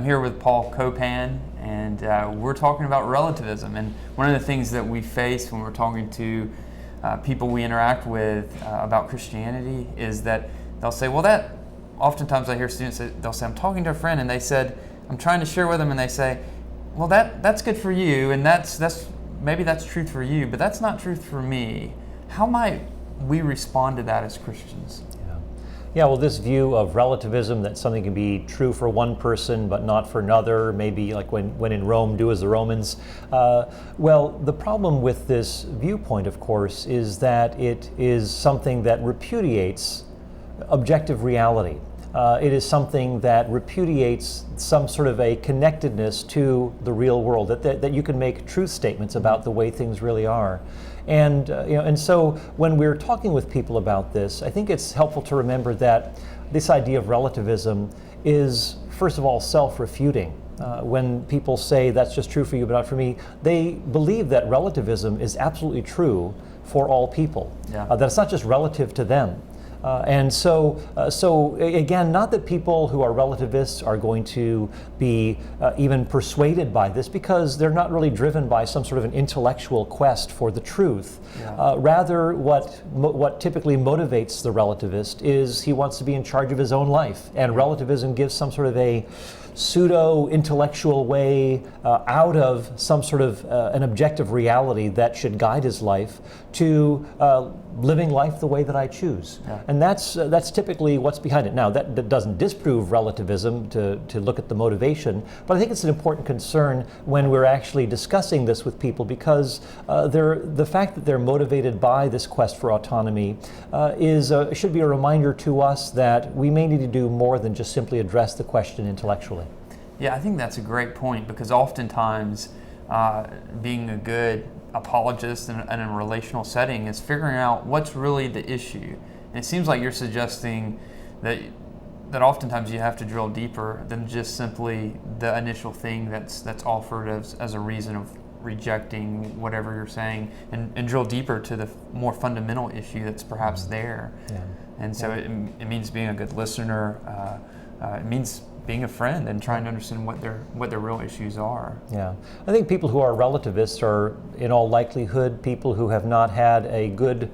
I'm here with Paul Copan, and we're talking about relativism. And one of the things that we face when we're talking to people we interact with about Christianity is that they'll say, well, that, oftentimes I hear students, they'll say, I'm talking to a friend, and they said, I'm trying to share with them, and they say, well, that's good for you, and maybe that's truth for you, but that's not truth for me. How might we respond to that as Christians? Yeah, well, this view of relativism, that something can be true for one person but not for another, maybe like when in Rome, do as the Romans. Well, the problem with this viewpoint, of course, is that it is something that repudiates objective reality. It is something that repudiates some sort of a connectedness to the real world, that you can make truth statements about the way things really are. And and so when we're talking with people about this, I think it's helpful to remember that this idea of relativism is, first of all, self-refuting. When people say that's just true for you but not for me, they believe that relativism is absolutely true for all people. Yeah. That it's not just relative to them. And so again, not that people who are relativists are going to be even persuaded by this, because they're not really driven by some sort of an intellectual quest for the truth. Yeah. Rather, what typically motivates the relativist is he wants to be in charge of his own life, and relativism gives some sort of a pseudo-intellectual way out of some sort of an objective reality that should guide his life to living life the way that I choose. Yeah. And that's typically what's behind it. Now, that doesn't disprove relativism to look at the motivation, but I think it's an important concern when we're actually discussing this with people, because the fact that they're motivated by this quest for autonomy should be a reminder to us that we may need to do more than just simply address the question intellectually. Yeah, I think that's a great point, because oftentimes being a good apologist in a relational setting is figuring out what's really the issue. And it seems like you're suggesting that oftentimes you have to drill deeper than just simply the initial thing that's offered as a reason of rejecting whatever you're saying, and drill deeper to the more fundamental issue that's perhaps there. Yeah. And so it means being a good listener. It means being a friend and trying to understand what their real issues are. Yeah, I think people who are relativists are, in all likelihood, people who have not had a good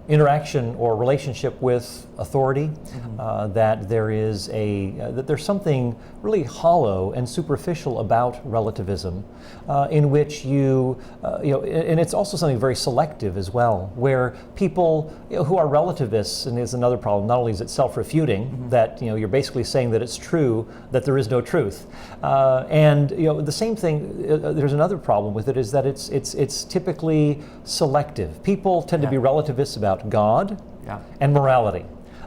interaction or relationship with authority. That there's something really hollow and superficial about relativism, in which and it's also something very selective as well, where people who are relativists, and there's another problem. Not only is it self-refuting, that you're basically saying that it's true that there is no truth, and the same thing. There's another problem with it, is that it's typically selective. People tend to be relativists about God and morality.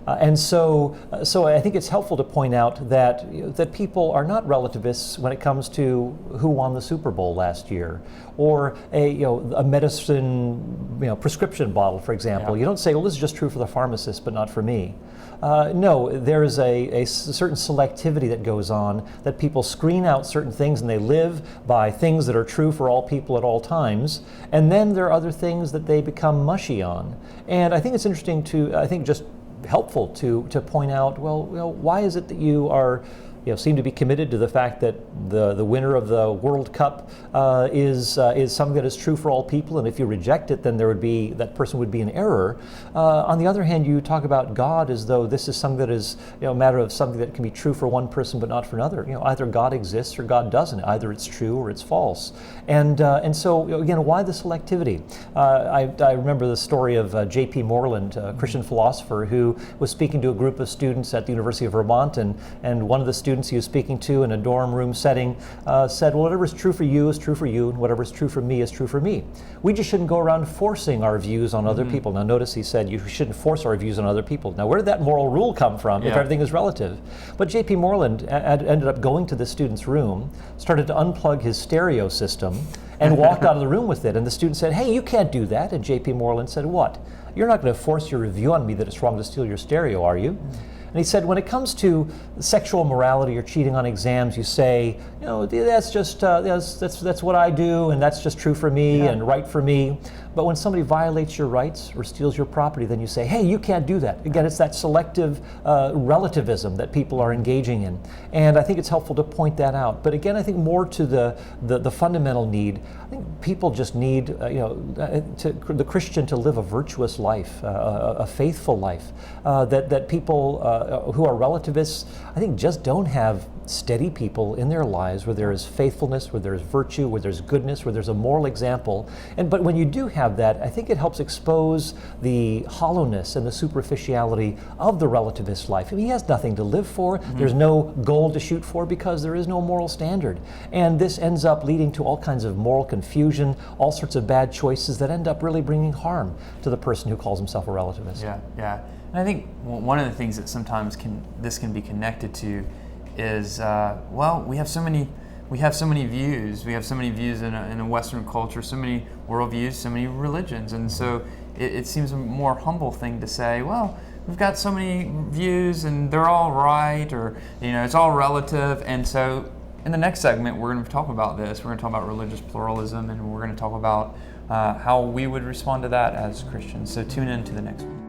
And so I think it's helpful to point out that people are not relativists when it comes to who won the Super Bowl last year, or a medicine prescription bottle, for example. Yeah. You don't say, well, this is just true for the pharmacist, but not for me. No, there is a certain selectivity that goes on, that people screen out certain things and they live by things that are true for all people at all times, and then there are other things that they become mushy on. And I think it's interesting just helpful to point out, well, why is it that you are seem to be committed to the fact that the winner of the World Cup is something that is true for all people, and if you reject it, then that person would be in error. On the other hand, you talk about God as though this is something that is a matter of something that can be true for one person but not for another. Either God exists or God doesn't. Either it's true or it's false. And so again, why the selectivity? I remember the story of J.P. Moreland, a Christian philosopher, who was speaking to a group of students at the University of Vermont, and one of the students he was speaking to in a dorm room setting said, well, whatever is true for you is true for you, and whatever is true for me is true for me. We just shouldn't go around forcing our views on other people. Now notice he said you shouldn't force our views on other people. Now where did that moral rule come from if everything is relative? But J.P. Moreland ended up going to the student's room, started to unplug his stereo system, and walked out of the room with it. And the student said, hey, you can't do that. And J.P. Moreland said, what? You're not going to force your review on me that it's wrong to steal your stereo, are you? And he said, when it comes to sexual morality or cheating on exams, you say, that's just that's what I do, and that's just true for me and right for me. But when somebody violates your rights or steals your property, then you say, hey, you can't do that. Again, it's that selective relativism that people are engaging in. And I think it's helpful to point that out. But again, I think more to the fundamental need, I think people just need the Christian to live a virtuous life, a faithful life. That people who are relativists, I think, just don't have steady people in their lives where there is faithfulness, where there is virtue, where there's goodness, where there's a moral example. But when you do have that, I think it helps expose the hollowness and the superficiality of the relativist life. I mean, he has nothing to live for. There's no goal to shoot for because there is no moral standard. And this ends up leading to all kinds of moral confusion, all sorts of bad choices that end up really bringing harm to the person who calls himself a relativist. Yeah. And I think one of the things that sometimes this can be connected to is we have so many views. We have so many views in a Western culture, so many worldviews, so many religions, and so it seems a more humble thing to say, well, we've got so many views and they're all right, or it's all relative. And so in the next segment, we're going to talk about this. We're going to talk about religious pluralism, and we're going to talk about how we would respond to that as Christians. So tune in to the next one.